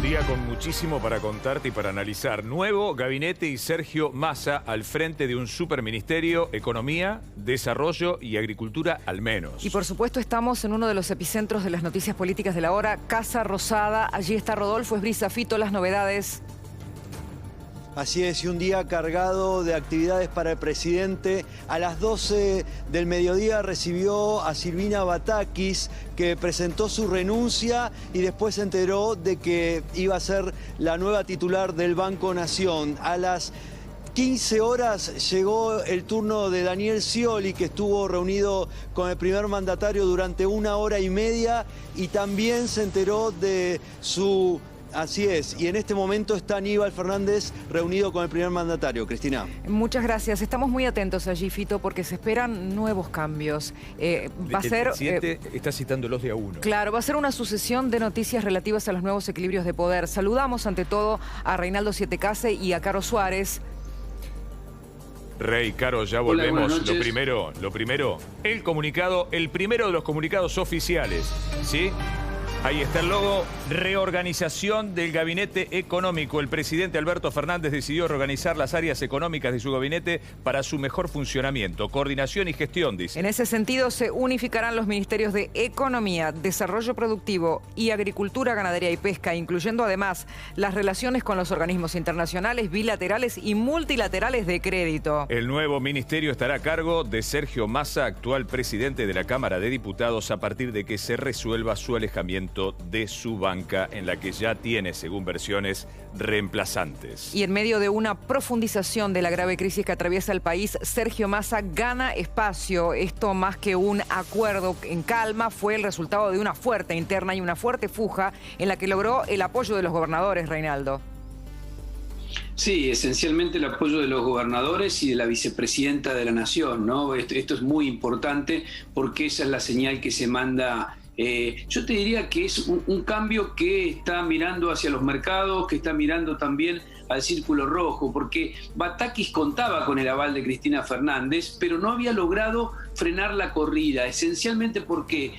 Día con muchísimo para contarte y para analizar. Nuevo gabinete y Sergio Massa al frente de un superministerio, Economía, Desarrollo y Agricultura al menos. Y por supuesto estamos en uno de los epicentros de las noticias políticas de la hora, Casa Rosada. Allí está Rodolfo Esbriza. Fito, las novedades. Así es, y un día cargado de actividades para el presidente. A las 12 del mediodía recibió a Silvina Batakis, que presentó su renuncia y después se enteró de que iba a ser la nueva titular del Banco Nación. A las 15 horas llegó el turno de Daniel Scioli, que estuvo reunido con el primer mandatario durante 1 hora y media y también se enteró de su... Así es, y en este momento está Aníbal Fernández reunido con el primer mandatario. Cristina. Muchas gracias. Estamos muy atentos allí, Fito, porque se esperan nuevos cambios. Va a ser... El presidente está citándolos de a uno. Claro, va a ser una sucesión de noticias relativas a los nuevos equilibrios de poder. Saludamos ante todo a Reinaldo Sietecase y a Caro Suárez. Rey, Caro, ya volvemos. Hola, Lo primero, el comunicado, el primero de los comunicados oficiales, ¿sí? Ahí está el logo, reorganización del gabinete económico. El presidente Alberto Fernández decidió reorganizar las áreas económicas de su gabinete para su mejor funcionamiento, coordinación y gestión, dice. En ese sentido, se unificarán los ministerios de Economía, Desarrollo Productivo y Agricultura, Ganadería y Pesca, incluyendo además las relaciones con los organismos internacionales, bilaterales y multilaterales de crédito. El nuevo ministerio estará a cargo de Sergio Massa, actual presidente de la Cámara de Diputados, a partir de que se resuelva su alejamiento de su banca, en la que ya tiene, según versiones, reemplazantes. Y en medio de una profundización de la grave crisis que atraviesa el país, Sergio Massa gana espacio. Esto, más que un acuerdo en calma, fue el resultado de una fuerte interna y una fuerte fuga en la que logró el apoyo de los gobernadores, Reinaldo. Sí, esencialmente el apoyo de los gobernadores y de la vicepresidenta de la Nación, ¿no? Esto es muy importante porque esa es la señal que se manda. Yo te diría que es un cambio que está mirando hacia los mercados, que está mirando también al círculo rojo, porque Batakis contaba con el aval de Cristina Fernández, pero no había logrado frenar la corrida, esencialmente porque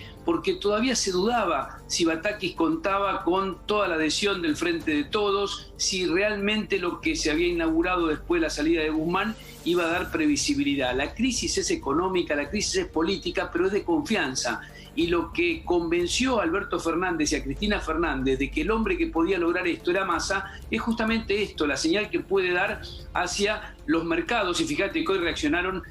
todavía se dudaba si Batakis contaba con toda la adhesión del Frente de Todos, si realmente lo que se había inaugurado después de la salida de Guzmán iba a dar previsibilidad. La crisis es económica, la crisis es política, pero es de confianza. Y lo que convenció a Alberto Fernández y a Cristina Fernández de que el hombre que podía lograr esto era Massa, es justamente esto, la señal que puede dar hacia los mercados. Y fíjate que hoy reaccionaron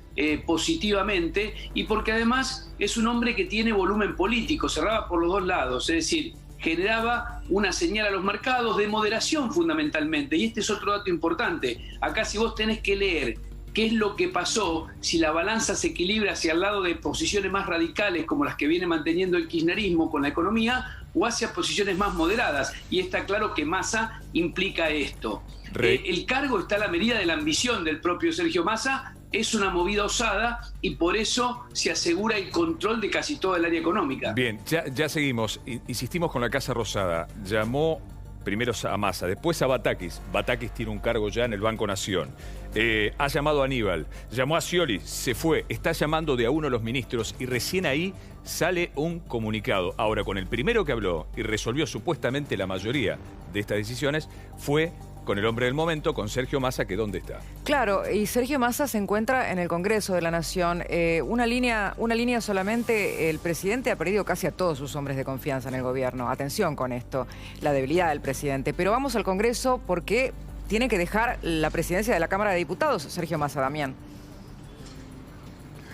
positivamente, y porque además es un hombre que tiene volumen político, cerraba por los dos lados, es decir, generaba una señal a los mercados de moderación fundamentalmente. Y este es otro dato importante. Acá, si vos tenés que leer qué es lo que pasó, si la balanza se equilibra hacia el lado de posiciones más radicales como las que viene manteniendo el kirchnerismo con la economía, o hacia posiciones más moderadas. Y está claro que Massa implica esto. El cargo está a la medida de la ambición del propio Sergio Massa. Es una movida osada y por eso se asegura el control de casi toda el área económica. Bien, ya seguimos. Insistimos con la Casa Rosada. Llamó primero a Massa, después a Batakis. Batakis tiene un cargo ya en el Banco Nación. Ha llamado a Aníbal, llamó a Scioli, se fue, está llamando de a uno a los ministros y recién ahí sale un comunicado. Ahora, con el primero que habló y resolvió supuestamente la mayoría de estas decisiones fue con el hombre del momento, con Sergio Massa, que ¿dónde está? Claro, y Sergio Massa se encuentra en el Congreso de la Nación. Una línea solamente, el presidente ha perdido casi a todos sus hombres de confianza en el gobierno. Atención con esto, la debilidad del presidente. Pero vamos al Congreso porque tiene que dejar la presidencia de la Cámara de Diputados, Sergio Massa, Damián.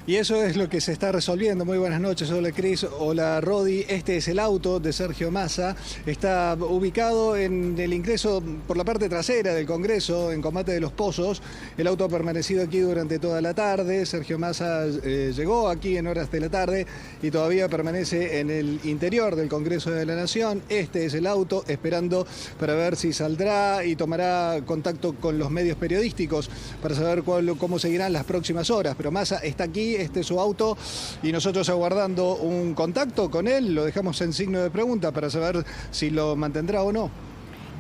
Y eso es lo que se está resolviendo. Muy buenas noches, hola Cris, hola Rodi. Este es el auto de Sergio Massa. Está ubicado en el ingreso por la parte trasera del Congreso, en Combate de los Pozos. El auto ha permanecido aquí durante toda la tarde. Sergio Massa llegó aquí en horas de la tarde y todavía permanece en el interior del Congreso de la Nación. Este es el auto, esperando para ver si saldrá y tomará contacto con los medios periodísticos para saber cómo seguirán las próximas horas. Pero Massa está aquí. Este es su auto y nosotros aguardando un contacto con él. Lo dejamos en signo de pregunta para saber si lo mantendrá o no.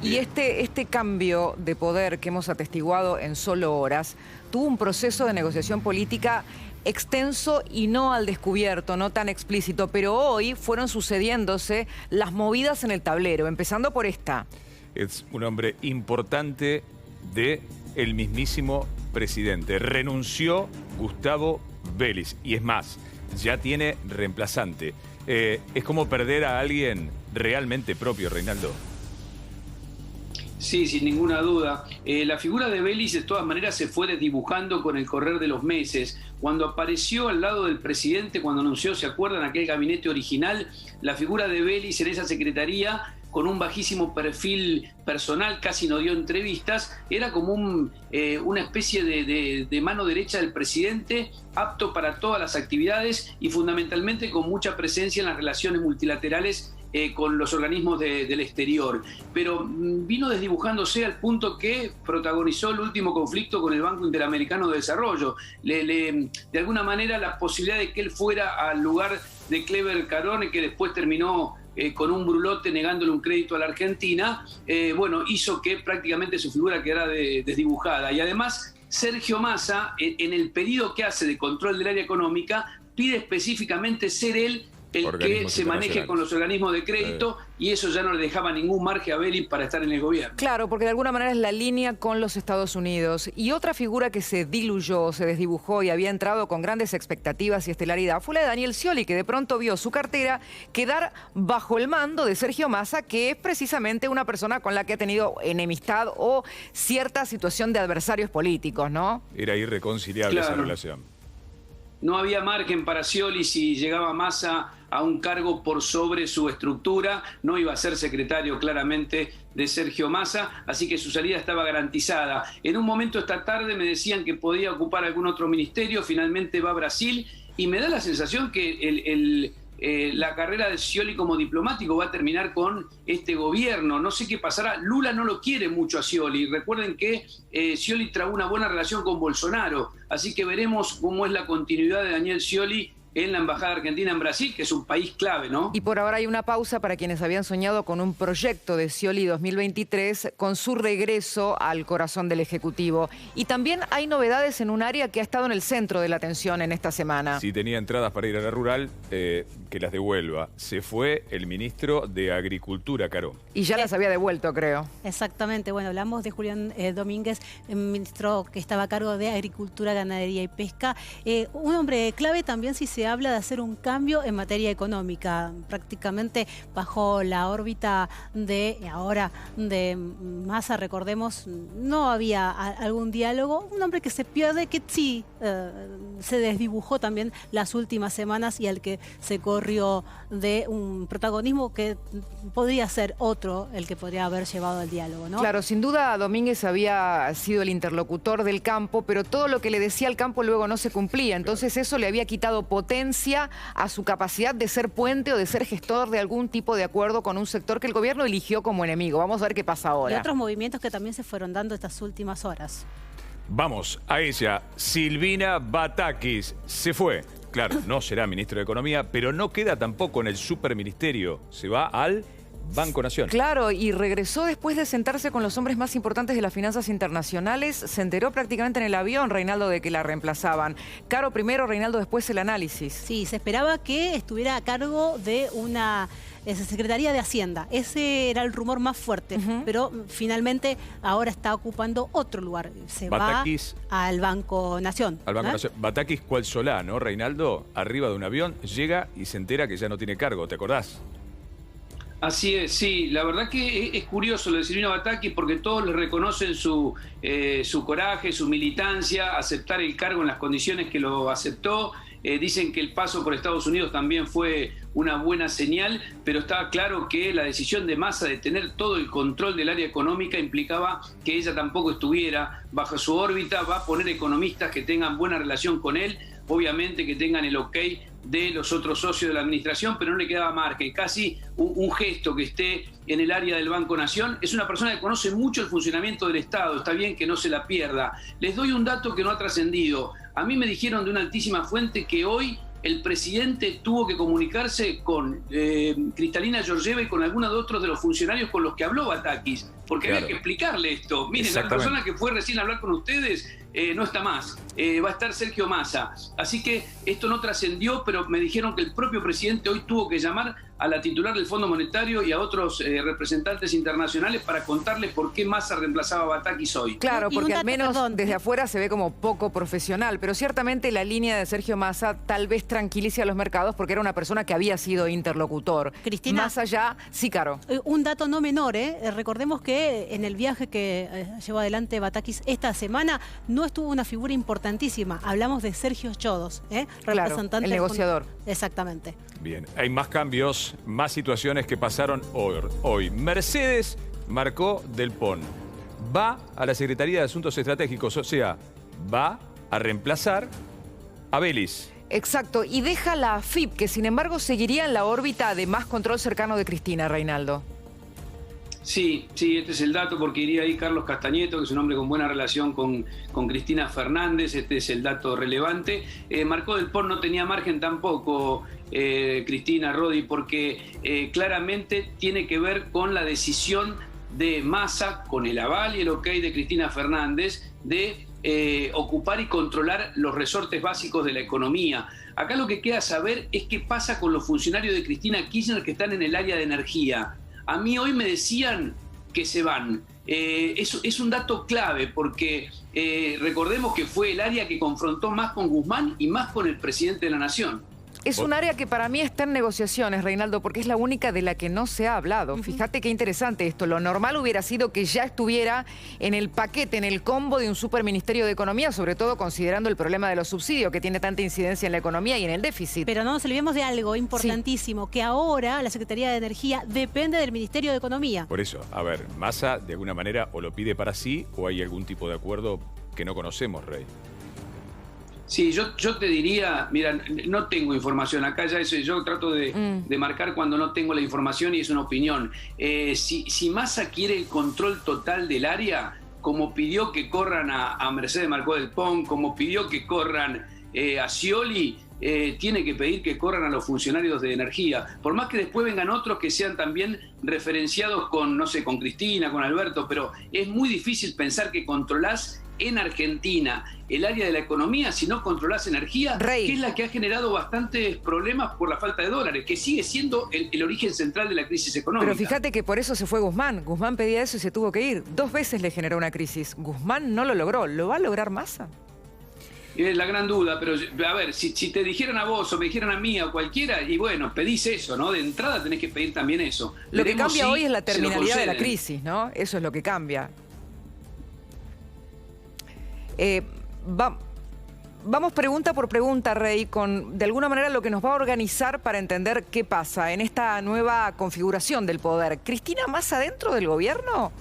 Y este cambio de poder que hemos atestiguado en solo horas tuvo un proceso de negociación política extenso y no al descubierto, no tan explícito, pero hoy fueron sucediéndose las movidas en el tablero, empezando por esta. es un hombre importante del mismísimo presidente. Renunció Gustavo Vélez y es más, ya tiene reemplazante. Es como perder a alguien realmente propio, Reinaldo. Sí, sin ninguna duda. La figura de Vélez de todas maneras se fue desdibujando con el correr de los meses. Cuando apareció al lado del presidente, cuando anunció, ¿se acuerdan? Aquel gabinete original, la figura de Vélez en esa secretaría, con un bajísimo perfil personal, casi no dio entrevistas, era como una especie de mano derecha del presidente, apto para todas las actividades y fundamentalmente con mucha presencia en las relaciones multilaterales con los organismos del exterior. Pero vino desdibujándose al punto que protagonizó el último conflicto con el Banco Interamericano de Desarrollo. De alguna manera la posibilidad de que él fuera al lugar de Clever Carone, que después terminó con un brulote negándole un crédito a la Argentina, hizo que prácticamente su figura quedara desdibujada. Y además, Sergio Massa, en el pedido que hace de control del área económica, pide específicamente ser él el que se maneje con los organismos de crédito, y eso ya no le dejaba ningún margen a Vélez para estar en el gobierno. Claro, porque de alguna manera es la línea con los Estados Unidos. Y otra figura que se diluyó, se desdibujó y había entrado con grandes expectativas y estelaridad fue la de Daniel Scioli, que de pronto vio su cartera quedar bajo el mando de Sergio Massa, que es precisamente una persona con la que ha tenido enemistad o cierta situación de adversarios políticos, ¿no? Era irreconciliable esa relación. No había margen para Scioli si llegaba Massa a un cargo por sobre su estructura, no iba a ser secretario claramente de Sergio Massa, así que su salida estaba garantizada. En un momento esta tarde me decían que podía ocupar algún otro ministerio, finalmente va a Brasil, y me da la sensación que la carrera de Scioli como diplomático va a terminar con este gobierno. No sé qué pasará. Lula no lo quiere mucho a Scioli. Recuerden que Scioli trabó una buena relación con Bolsonaro, así que veremos cómo es la continuidad de Daniel Scioli en la Embajada Argentina en Brasil, que es un país clave, ¿no? Y por ahora hay una pausa para quienes habían soñado con un proyecto de Scioli 2023 con su regreso al corazón del Ejecutivo. Y también hay novedades en un área que ha estado en el centro de la atención en esta semana. Si tenía entradas para ir a la rural, que las devuelva. Se fue el ministro de Agricultura, Caro. Y ya las había devuelto, creo. Exactamente. Bueno, hablamos de Julián Domínguez, ministro que estaba a cargo de Agricultura, Ganadería y Pesca. Un hombre clave también si se habla de hacer un cambio en materia económica, prácticamente bajo la órbita de Massa, recordemos, no había algún diálogo, un hombre que se pierde, que sí se desdibujó también las últimas semanas y al que se corrió de un protagonismo que podría ser otro el que podría haber llevado al diálogo, ¿no? Claro, sin duda Domínguez había sido el interlocutor del campo, pero todo lo que le decía al campo luego no se cumplía, entonces eso le había quitado potencia a su capacidad de ser puente o de ser gestor de algún tipo de acuerdo con un sector que el gobierno eligió como enemigo. Vamos a ver qué pasa ahora. Y otros movimientos que también se fueron dando estas últimas horas. Vamos a ella. Silvina Batakis se fue. Claro, no será ministro de Economía, pero no queda tampoco en el superministerio. Se va al Banco Nación. Claro, y regresó después de sentarse con los hombres más importantes de las finanzas internacionales. Se enteró prácticamente en el avión, Reinaldo, de que la reemplazaban. Caro primero, Reinaldo después el análisis. Sí, se esperaba que estuviera a cargo de una Secretaría de Hacienda. Ese era el rumor más fuerte, pero finalmente ahora está ocupando otro lugar. Se Batakis, va al Banco Nación. Al Banco Nación. Batakis cual Solá, ¿no, Reinaldo? Arriba de un avión, llega y se entera que ya no tiene cargo, ¿te acordás? Así es, sí. La verdad que es curioso lo de Silvina Batakis porque todos le reconocen su coraje, su militancia, aceptar el cargo en las condiciones que lo aceptó. Dicen que el paso por Estados Unidos también fue una buena señal, pero estaba claro que la decisión de Massa de tener todo el control del área económica implicaba que ella tampoco estuviera bajo su órbita. Va a poner economistas que tengan buena relación con él, obviamente que tengan el ok de los otros socios de la administración, pero no le quedaba margen. Casi un gesto que esté en el área del Banco Nación. Es una persona que conoce mucho el funcionamiento del Estado, está bien que no se la pierda. Les doy un dato que no ha trascendido. A mí me dijeron de una altísima fuente que hoy el presidente tuvo que comunicarse con Cristalina Georgieva y con algunos de otros de los funcionarios con los que habló Batakis. porque había que explicarle esto. Miren, la persona que fue recién a hablar con ustedes no está más, va a estar Sergio Massa. Así que esto no trascendió, pero me dijeron que el propio presidente hoy tuvo que llamar a la titular del Fondo Monetario y a otros representantes internacionales para contarles por qué Massa reemplazaba a Batakis hoy. Claro, porque al menos desde afuera se ve como poco profesional, pero ciertamente la línea de Sergio Massa tal vez tranquilice a los mercados porque era una persona que había sido interlocutor. Cristina, más allá, sí, Caro. Un dato no menor, recordemos que en el viaje que llevó adelante Batakis esta semana no estuvo una figura importantísima. Hablamos de Sergio Chodos, representante claro, el negociador. Exactamente. Bien, hay más cambios, más situaciones que pasaron hoy. Mercedes marcó Del Pon. Va a la Secretaría de Asuntos Estratégicos, o sea, va a reemplazar a Vélez. Exacto, y deja la AFIP, que sin embargo seguiría en la órbita de más control cercano de Cristina, Reinaldo. Sí, este es el dato, porque iría ahí Carlos Castañeto, que es un hombre con buena relación con Cristina Fernández. Este es el dato relevante. Marcó Del Pon no tenía margen tampoco, Cristina, Rodi, porque claramente tiene que ver con la decisión de Massa, con el aval y el ok de Cristina Fernández, de ocupar y controlar los resortes básicos de la economía. Acá lo que queda saber es qué pasa con los funcionarios de Cristina Kirchner que están en el área de energía. A mí hoy me decían que se van. Es un dato clave porque recordemos que fue el área que confrontó más con Guzmán y más con el presidente de la Nación. Es un área que para mí está en negociaciones, Reinaldo, porque es la única de la que no se ha hablado. Fíjate qué interesante esto. Lo normal hubiera sido que ya estuviera en el paquete, en el combo de un superministerio de Economía, sobre todo considerando el problema de los subsidios que tiene tanta incidencia en la economía y en el déficit. Pero no nos olvidemos de algo importantísimo, que ahora la Secretaría de Energía depende del Ministerio de Economía. Por eso, a ver, Massa de alguna manera o lo pide para sí o hay algún tipo de acuerdo que no conocemos, Rey. Sí, yo te diría, mira, no tengo información acá, ya eso, yo trato de marcar cuando no tengo la información y es una opinión. Si Massa quiere el control total del área, como pidió que corran a Mercedes Marcó Del Pon, como pidió que corran a Scioli, tiene que pedir que corran a los funcionarios de energía. Por más que después vengan otros que sean también referenciados con, no sé, con Cristina, con Alberto, pero es muy difícil pensar que controlás en Argentina el área de la economía si no controlás energía, que es la que ha generado bastantes problemas por la falta de dólares, que sigue siendo el origen central de la crisis económica. Pero fíjate que por eso se fue Guzmán. Guzmán pedía eso y se tuvo que ir. 2 veces le generó una crisis. Guzmán no lo logró. ¿Lo va a lograr Massa? Es la gran duda, pero a ver, si te dijeran a vos o me dijeran a mí o cualquiera, y bueno, pedís eso, ¿no? De entrada tenés que pedir también eso. Lo que cambia hoy es la terminalidad de la crisis, ¿no? Eso es lo que cambia. Vamos pregunta por pregunta, Rey, con de alguna manera lo que nos va a organizar para entender qué pasa en esta nueva configuración del poder. ¿Cristina Massa dentro del gobierno?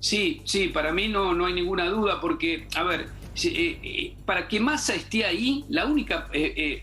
Sí, para mí no hay ninguna duda porque, a ver, para que Massa esté ahí, la única,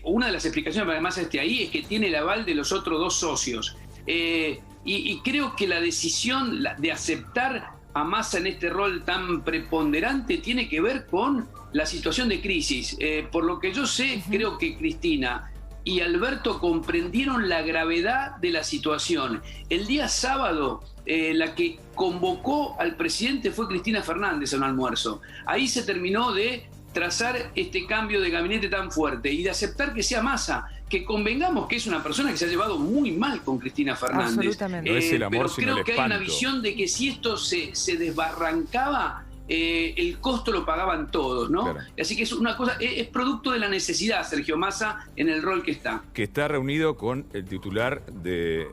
una de las explicaciones para que Massa esté ahí es que tiene el aval de los otros 2 socios. Y creo que la decisión de aceptar a Massa en este rol tan preponderante tiene que ver con la situación de crisis. Por lo que yo sé, creo que Cristina y Alberto comprendieron la gravedad de la situación. El día sábado, la que convocó al presidente fue Cristina Fernández a un almuerzo. Ahí se terminó de trazar este cambio de gabinete tan fuerte y de aceptar que sea Massa, que convengamos que es una persona que se ha llevado muy mal con Cristina Fernández. Absolutamente. No es el amor, pero sino creo que el hay una espanto. visión de que si esto se desbarrancaba, el costo lo pagaban todos, ¿no? Claro. Así que es una cosa, es producto de la necesidad, Sergio Massa, en el rol que está. Que está reunido con el titular de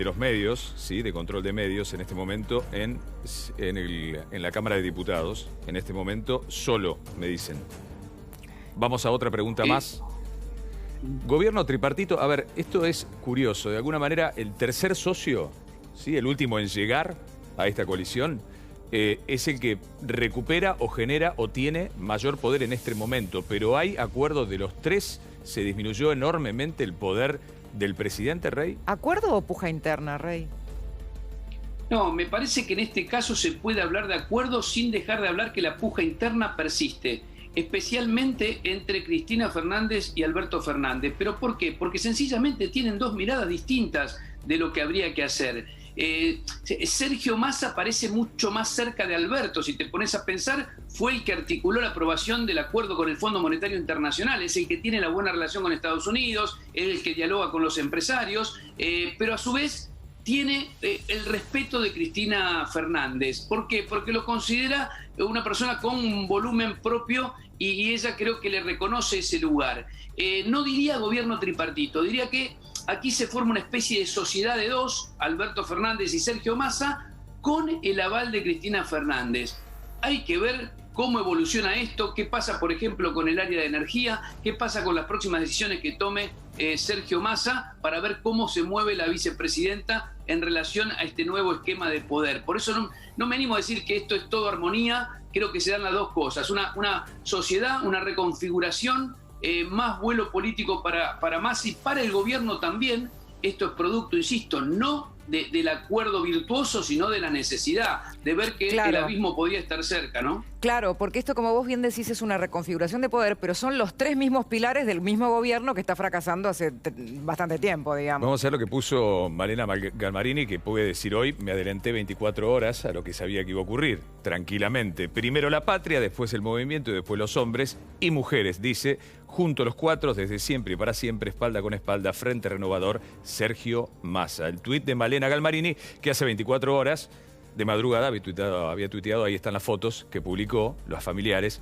los medios, ¿sí? De control de medios en este momento en la Cámara de Diputados. En este momento solo, me dicen. Vamos a otra pregunta más. Gobierno tripartito, a ver, esto es curioso. De alguna manera, el tercer socio, ¿sí? El último en llegar a esta coalición, es el que recupera o genera o tiene mayor poder en este momento. Pero hay acuerdos de los 3, se disminuyó enormemente el poder del presidente, Rey. ¿Acuerdo o puja interna, Rey? No, me parece que en este caso se puede hablar de acuerdo sin dejar de hablar que la puja interna persiste, especialmente entre Cristina Fernández y Alberto Fernández. ¿Pero por qué? Porque sencillamente tienen 2 miradas distintas de lo que habría que hacer. Sergio Massa parece mucho más cerca de Alberto, si te pones a pensar, fue el que articuló la aprobación del acuerdo con el Fondo Monetario Internacional, es el que tiene la buena relación con Estados Unidos, es el que dialoga con los empresarios, pero a su vez tiene el respeto de Cristina Fernández. ¿Por qué? Porque lo considera una persona con un volumen propio y ella creo que le reconoce ese lugar. No diría gobierno tripartito, diría que aquí se forma una especie de sociedad de dos, Alberto Fernández y Sergio Massa, con el aval de Cristina Fernández. Hay que ver cómo evoluciona esto, qué pasa, por ejemplo, con el área de energía, qué pasa con las próximas decisiones que tome Sergio Massa, para ver cómo se mueve la vicepresidenta en relación a este nuevo esquema de poder. Por eso no me animo a decir que esto es todo armonía, creo que se dan las dos cosas, una sociedad, una reconfiguración, más vuelo político para Massa y para el gobierno también. Esto es producto, insisto, no del acuerdo virtuoso, sino de la necesidad de ver que el abismo podía estar cerca, ¿no? Claro, porque esto, como vos bien decís, es una reconfiguración de poder, pero son los tres mismos pilares del mismo gobierno que está fracasando hace bastante tiempo, digamos. Vamos a ver lo que puso Malena Galmarini, que puede decir hoy, me adelanté 24 horas a lo que sabía que iba a ocurrir, tranquilamente. Primero la patria, después el movimiento y después los hombres y mujeres, dice, junto a los cuatro, desde siempre y para siempre, espalda con espalda, Frente Renovador, Sergio Massa. El tuit de Malena Galmarini, que hace 24 horas, de madrugada, había tuiteado, ahí están las fotos que publicó, los familiares,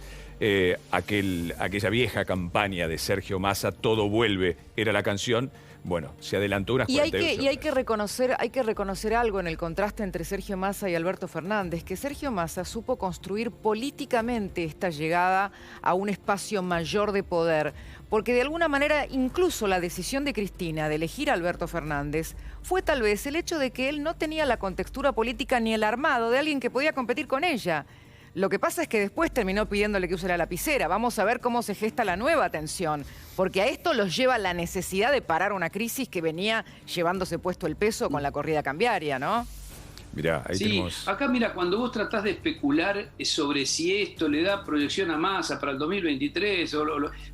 aquella vieja campaña de Sergio Massa, Todo vuelve, era la canción. Bueno, se adelantó unas 48 horas. Y hay que reconocer algo en el contraste entre Sergio Massa y Alberto Fernández, que Sergio Massa supo construir políticamente esta llegada a un espacio mayor de poder, porque de alguna manera incluso la decisión de Cristina de elegir a Alberto Fernández fue tal vez el hecho de que él no tenía la contextura política ni el armado de alguien que podía competir con ella. Lo que pasa es que después terminó pidiéndole que use la lapicera. Vamos a ver cómo se gesta la nueva tensión, porque a esto los lleva la necesidad de parar una crisis que venía llevándose puesto el peso con la corrida cambiaria, ¿no? Mirá, ahí tenemos... Acá mira, cuando vos tratás de especular sobre si esto le da proyección a Massa para el 2023,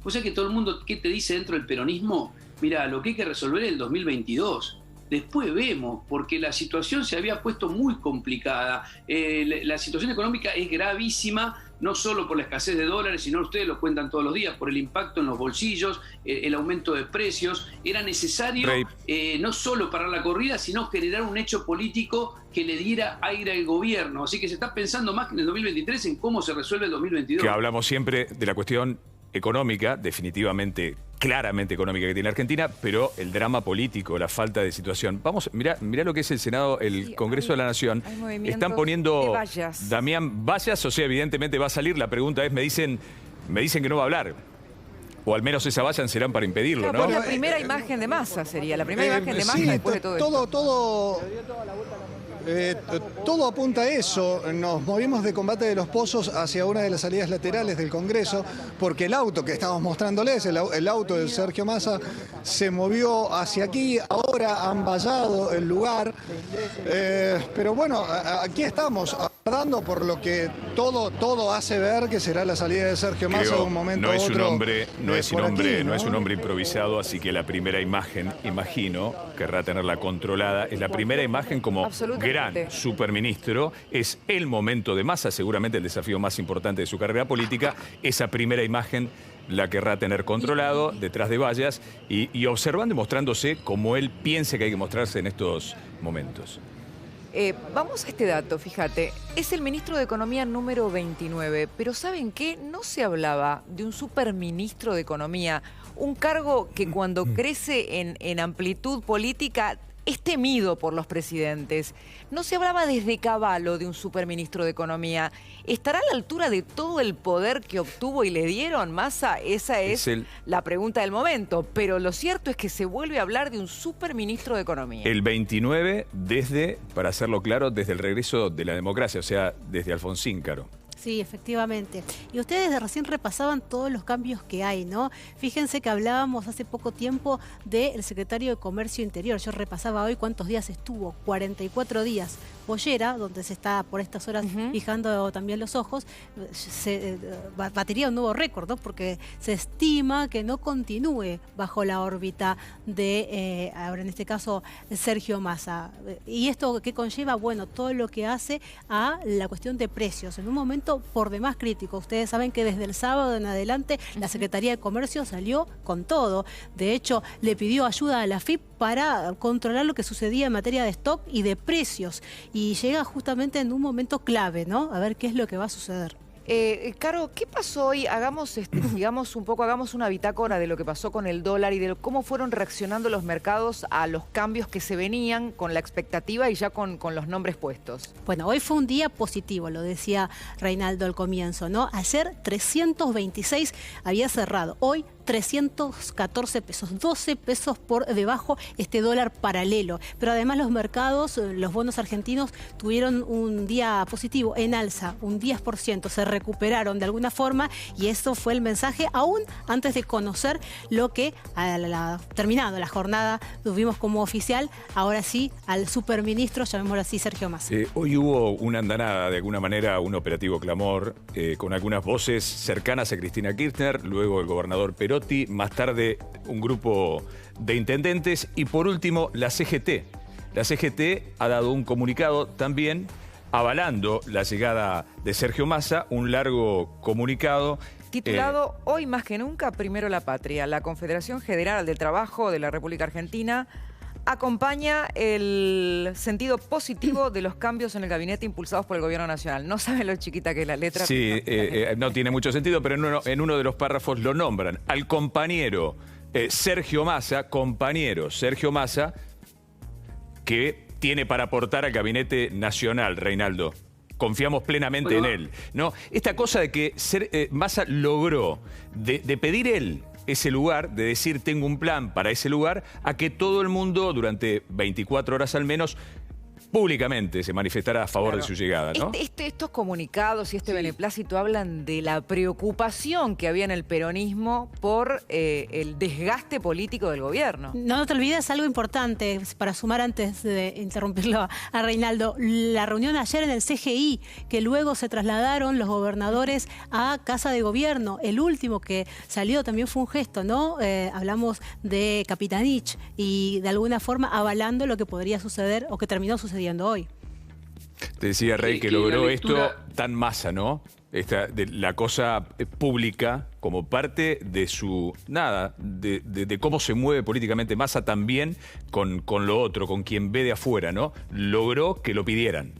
vos sabés que todo el mundo, ¿qué te dice dentro del peronismo? Mirá, lo que hay que resolver es el 2022. Después vemos, porque la situación se había puesto muy complicada. La situación económica es gravísima, no solo por la escasez de dólares, sino ustedes lo cuentan todos los días, por el impacto en los bolsillos, el aumento de precios. Era necesario no solo parar la corrida, sino generar un hecho político que le diera aire al gobierno. Así que se está pensando más que en el 2023 en cómo se resuelve el 2022. Que hablamos siempre de la cuestión económica, definitivamente, claramente económica que tiene Argentina, pero el drama político, la falta de situación. Vamos, mirá lo que es el Senado, el Congreso de la Nación. Están poniendo Damián vallas, o sea, evidentemente va a salir. La pregunta es, me dicen que no va a hablar. O al menos esa vallas serán para impedirlo, claro, ¿no? La primera imagen de Massa sería, la primera imagen de Massa después de todo esto. Todo apunta a eso. Nos movimos de Combate de los Pozos hacia una de las salidas laterales del Congreso, porque el auto que estábamos mostrándoles, el auto de Sergio Massa, se movió hacia aquí. Ahora han vallado el lugar. Pero bueno, aquí estamos, aguardando por lo que todo hace ver que será la salida de Sergio Massa de un momento a otro. No es un hombre improvisado, así que la primera imagen, imagino, querrá tenerla controlada. Es la primera imagen como gran superministro. Es el momento de Massa, seguramente el desafío más importante de su carrera política. Esa primera imagen la querrá tener controlado, detrás de vallas, y observando y mostrándose como él piensa que hay que mostrarse en estos momentos. Vamos a este dato, fíjate. Es el ministro de Economía número 29, pero ¿saben qué? No se hablaba de un superministro de Economía, un cargo que cuando crece en amplitud política es temido por los presidentes. No se hablaba desde Cavallo de un superministro de Economía. ¿Estará a la altura de todo el poder que obtuvo y le dieron Massa? Esa es la pregunta del momento. Pero lo cierto es que se vuelve a hablar de un superministro de Economía. El 29 para hacerlo claro, desde el regreso de la democracia, o sea, desde Alfonsín, Caro. Sí, efectivamente. Y ustedes recién repasaban todos los cambios que hay, ¿no? Fíjense que hablábamos hace poco tiempo del secretario de Comercio Interior. Yo repasaba hoy cuántos días estuvo, 44 días. Bollera, donde se está por estas horas fijando también los ojos, batería un nuevo récord, ¿no? Porque se estima que no continúe bajo la órbita de, ahora en este caso, Sergio Massa. ¿Y esto qué conlleva? Bueno, todo lo que hace a la cuestión de precios. En un momento por demás crítico. Ustedes saben que desde el sábado en adelante la Secretaría de Comercio salió con todo. De hecho, le pidió ayuda a la AFIP para controlar lo que sucedía en materia de stock y de precios. Y llega justamente en un momento clave, ¿no? A ver qué es lo que va a suceder. Caro, ¿qué pasó hoy? Hagamos, digamos un poco, hagamos una bitácora de lo que pasó con el dólar y de cómo fueron reaccionando los mercados a los cambios que se venían con la expectativa y ya con los nombres puestos. Bueno, hoy fue un día positivo, lo decía Reinaldo al comienzo, ¿no? Ayer 326 había cerrado, hoy 314 pesos, 12 pesos por debajo este dólar paralelo. Pero además los mercados, los bonos argentinos tuvieron un día positivo, en alza, un 10%, se recuperaron de alguna forma y eso fue el mensaje aún antes de conocer lo que, terminado la jornada, tuvimos como oficial, ahora sí, al superministro, llamémoslo así, Sergio Massa. Hoy hubo una andanada, de alguna manera, un operativo clamor, con algunas voces cercanas a Cristina Kirchner, luego el gobernador Perotti, más tarde un grupo de intendentes y por último la CGT. La CGT ha dado un comunicado también avalando la llegada de Sergio Massa, un largo comunicado. Titulado Hoy más que nunca, primero la patria. La Confederación General del Trabajo de la República Argentina acompaña el sentido positivo de los cambios en el gabinete impulsados por el Gobierno Nacional. No saben lo chiquita que es la letra. Sí, no tiene mucho sentido, pero en uno de los párrafos lo nombran. Al compañero Sergio Massa, que tiene para aportar al gabinete nacional, Reinaldo. Confiamos plenamente en él, ¿no? Esta cosa de que Massa logró de pedir él ese lugar, de decir tengo un plan para ese lugar, a que todo el mundo durante 24 horas al menos públicamente se manifestará a favor de su llegada, ¿no? Estos comunicados y este beneplácito hablan de la preocupación que había en el peronismo por el desgaste político del gobierno. No te olvides algo importante para sumar antes de interrumpirlo a Reinaldo. La reunión ayer en el CGI, que luego se trasladaron los gobernadores a Casa de Gobierno. El último que salió también fue un gesto, ¿no? Hablamos de Capitanich y de alguna forma avalando lo que podría suceder o que terminó sucediendo hoy. Te decía, Rey, que logró esto tan Massa, ¿no? De la cosa pública como parte de su... de cómo se mueve políticamente Massa también con lo otro, con quien ve de afuera, ¿no? Logró que lo pidieran.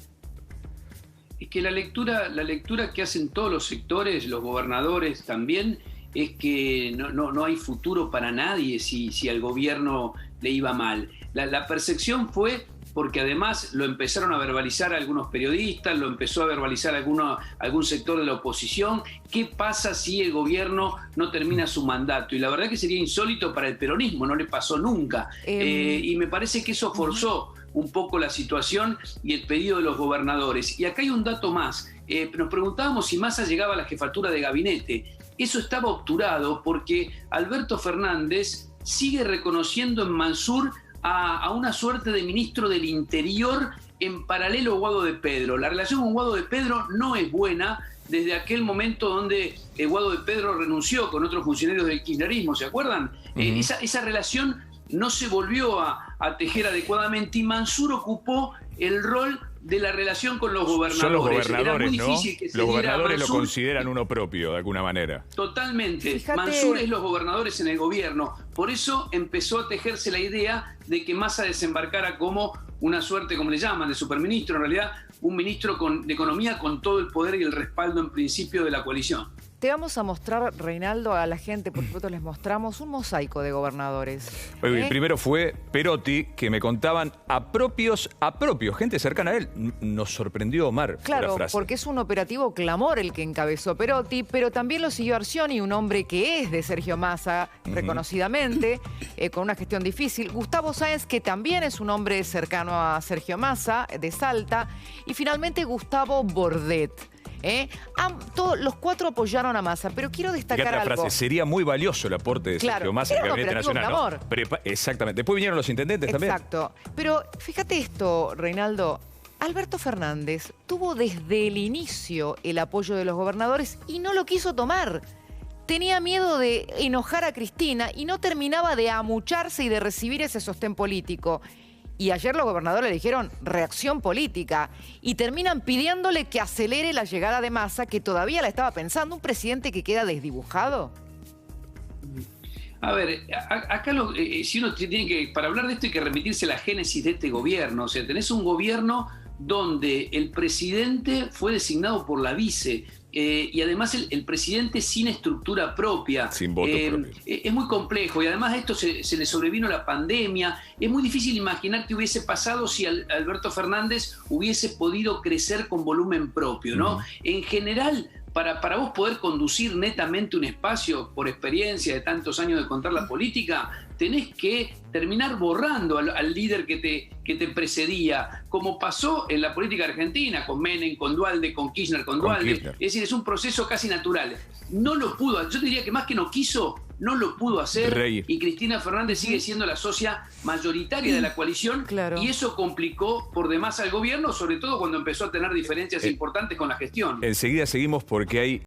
Es que la lectura que hacen todos los sectores, los gobernadores también, es que no hay futuro para nadie si al gobierno le iba mal. La percepción fue... porque además lo empezaron a verbalizar algunos periodistas, lo empezó a verbalizar algún sector de la oposición. ¿Qué pasa si el gobierno no termina su mandato? Y la verdad que sería insólito para el peronismo, no le pasó nunca. Y me parece que eso forzó un poco la situación y el pedido de los gobernadores. Y acá hay un dato más. Nos preguntábamos si Massa llegaba a la jefatura de gabinete. Eso estaba obturado porque Alberto Fernández sigue reconociendo en Mansur a una suerte de ministro del Interior en paralelo a Guado de Pedro. La relación con Guado de Pedro no es buena desde aquel momento donde Guado de Pedro renunció con otros funcionarios del kirchnerismo, ¿se acuerdan? Esa relación no se volvió a tejer adecuadamente y Mansur ocupó el rol de la relación con los gobernadores. Son los gobernadores, era muy ¿no? difícil que se los gobernadores Mansur, lo consideran uno propio, de alguna manera. Totalmente. Fíjate. Mansur es los gobernadores en el gobierno. Por eso empezó a tejerse la idea de que Massa desembarcara como una suerte, como le llaman, de superministro, en realidad un ministro de Economía con todo el poder y el respaldo en principio de la coalición. Te vamos a mostrar, Reinaldo, a la gente, por supuesto les mostramos un mosaico de gobernadores. El primero fue Perotti, que me contaban a propios, gente cercana a él. Nos sorprendió Omar. Claro, frase. porque es un operativo clamor el que encabezó Perotti, pero también lo siguió Arcioni, un hombre que es de Sergio Massa, reconocidamente, con una gestión difícil. Gustavo Sáenz, que también es un hombre cercano a Sergio Massa, de Salta. Y finalmente Gustavo Bordet, Los 4 apoyaron a Massa, pero quiero destacar Fíjate la algo. frase, sería muy valioso el aporte de Sergio Massa al era un Gabinete operativo Nacional, ¿no? Clamor. Exactamente. Después vinieron los intendentes también. Exacto. Pero fíjate esto, Reinaldo. Alberto Fernández tuvo desde el inicio el apoyo de los gobernadores y no lo quiso tomar. Tenía miedo de enojar a Cristina y no terminaba de amucharse y de recibir ese sostén político. Y ayer los gobernadores le dijeron reacción política y terminan pidiéndole que acelere la llegada de Massa, que todavía la estaba pensando. Un presidente que queda desdibujado. A ver, acá si uno tiene que, para hablar de esto hay que remitirse a la génesis de este gobierno. O sea, tenés un gobierno donde el presidente fue designado por la vice y además el presidente sin estructura propia. Sin voto propio. Es muy complejo y además a esto se le sobrevino la pandemia. Es muy difícil imaginar qué hubiese pasado si Alberto Fernández hubiese podido crecer con volumen propio, ¿no? En general, para vos poder conducir netamente un espacio por experiencia de tantos años de contar la política, tenés que terminar borrando al líder que te precedía, como pasó en la política argentina, con Menem, con Duhalde, con Kirchner, con Duhalde. Es decir, es un proceso casi natural. No lo pudo, yo te diría que más que no quiso, no lo pudo hacer. Y Cristina Fernández sigue siendo la socia mayoritaria de la coalición. Claro. Y eso complicó por demás al gobierno, sobre todo cuando empezó a tener diferencias importantes con la gestión. Enseguida seguimos porque hay